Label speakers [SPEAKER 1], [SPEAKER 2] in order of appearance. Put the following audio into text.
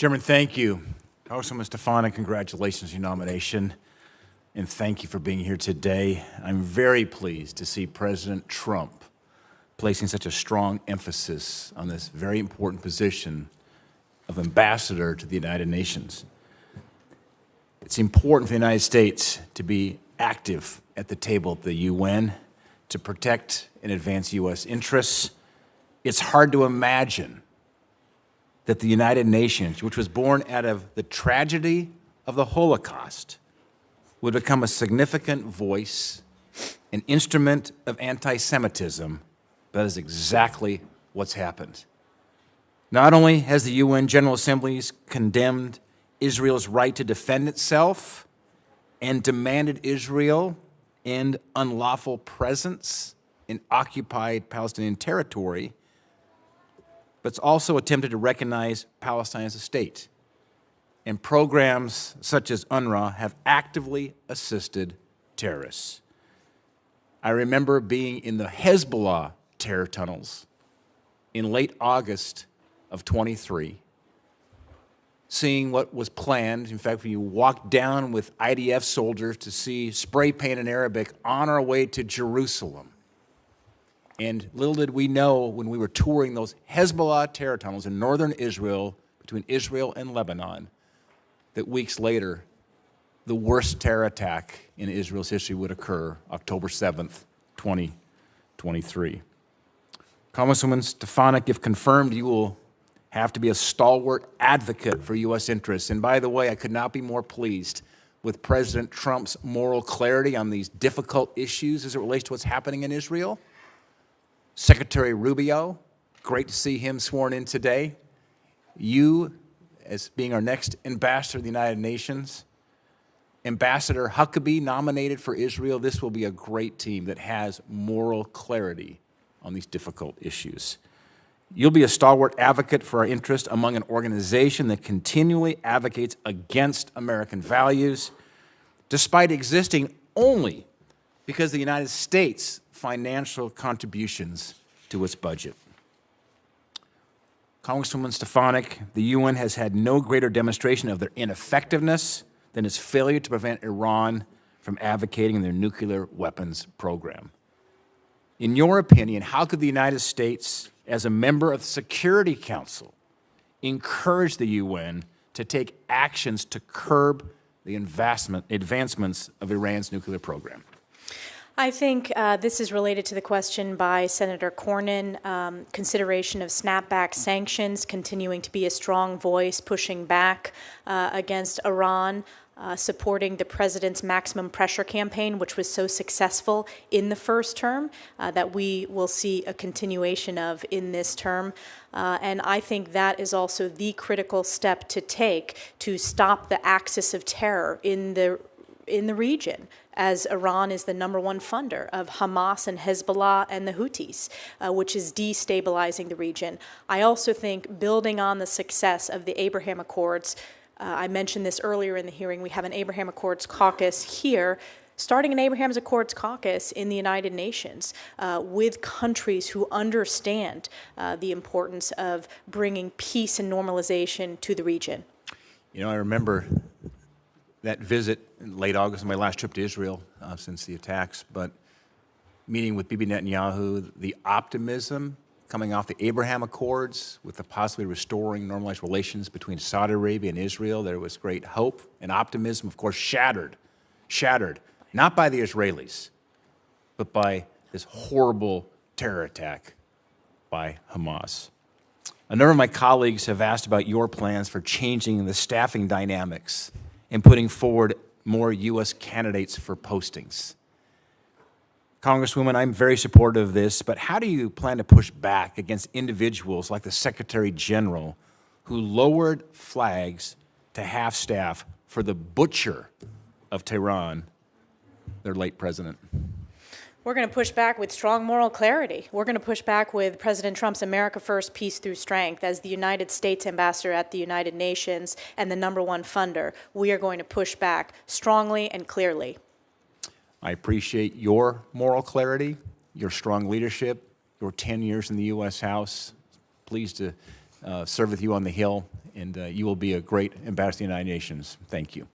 [SPEAKER 1] Chairman, thank you. Congresswoman Stefanik, congratulations on your nomination, and thank you for being here today. I'm very pleased to see President Trump placing such a strong emphasis on this very important position of ambassador to the United Nations. It's important for the United States to be active at the table at the UN to protect and advance U.S. interests. It's hard to imagine that the United Nations, which was born out of the tragedy of the Holocaust, would become a significant voice, an instrument of anti-Semitism. That is exactly what's happened. Not only has the UN General Assembly condemned Israel's right to defend itself and demanded Israel end unlawful presence in occupied Palestinian territory, but it's also attempted to recognize Palestine as a state. And programs such as UNRWA have actively assisted terrorists. I remember being in the Hezbollah terror tunnels in late August of 23, seeing what was planned. In fact, when you walk down with IDF soldiers to see spray paint in Arabic on our way to Jerusalem. And little did we know when we were touring those Hezbollah terror tunnels in northern Israel, between Israel and Lebanon, that weeks later, the worst terror attack in Israel's history would occur, October 7th, 2023. Congresswoman Stefanik, if confirmed, you will have to be a stalwart advocate for U.S. interests. And by the way, I could not be more pleased with President Trump's moral clarity on these difficult issues as it relates to what's happening in Israel. Secretary Rubio, great to see him sworn in today. You, as being our next ambassador to the United Nations, Ambassador Huckabee nominated for Israel. This will be a great team that has moral clarity on these difficult issues. You'll be a stalwart advocate for our interest among an organization that continually advocates against American values, despite existing only because the United States financial contributions to its budget. Congresswoman Stefanik, the UN has had no greater demonstration of their ineffectiveness than its failure to prevent Iran from advocating their nuclear weapons program. In your opinion, how could the United States, as a member of the Security Council, encourage the UN to take actions to curb the advancements of Iran's nuclear program?
[SPEAKER 2] I think this is related to the question by Senator Cornyn, consideration of snapback sanctions, continuing to be a strong voice, pushing back against Iran, supporting the president's maximum pressure campaign, which was so successful in the first term, that we will see a continuation of in this term. And I think that is also the critical step to take to stop the axis of terror in the region, as Iran is the #1 funder of Hamas and Hezbollah and the Houthis, which is destabilizing the region. I also think building on the success of the Abraham Accords, I mentioned this earlier in the hearing, we have an Abraham Accords caucus here, starting an Abraham Accords caucus in the United Nations with countries who understand the importance of bringing peace and normalization to the region.
[SPEAKER 1] You know, I remember that visit in late August, my last trip to Israel since the attacks, but meeting with Bibi Netanyahu, the optimism coming off the Abraham Accords with the possibly restoring normalized relations between Saudi Arabia and Israel, there was great hope and optimism, of course, shattered, not by the Israelis, but by this horrible terror attack by Hamas. A number of my colleagues have asked about your plans for changing the staffing dynamics and putting forward more U.S. candidates for postings. Congresswoman, I'm very supportive of this, but how do you plan to push back against individuals like the Secretary General who lowered flags to half-staff for the butcher of Tehran, their late president?
[SPEAKER 2] We're going to push back with strong moral clarity. We're going to push back with President Trump's America First, Peace Through Strength. As the United States ambassador at the United Nations and the #1 funder, we are going to push back strongly and clearly.
[SPEAKER 1] I appreciate your moral clarity, your strong leadership, your 10 years in the U.S. House. Pleased to serve with you on the Hill, and you will be a great ambassador to the United Nations. Thank you.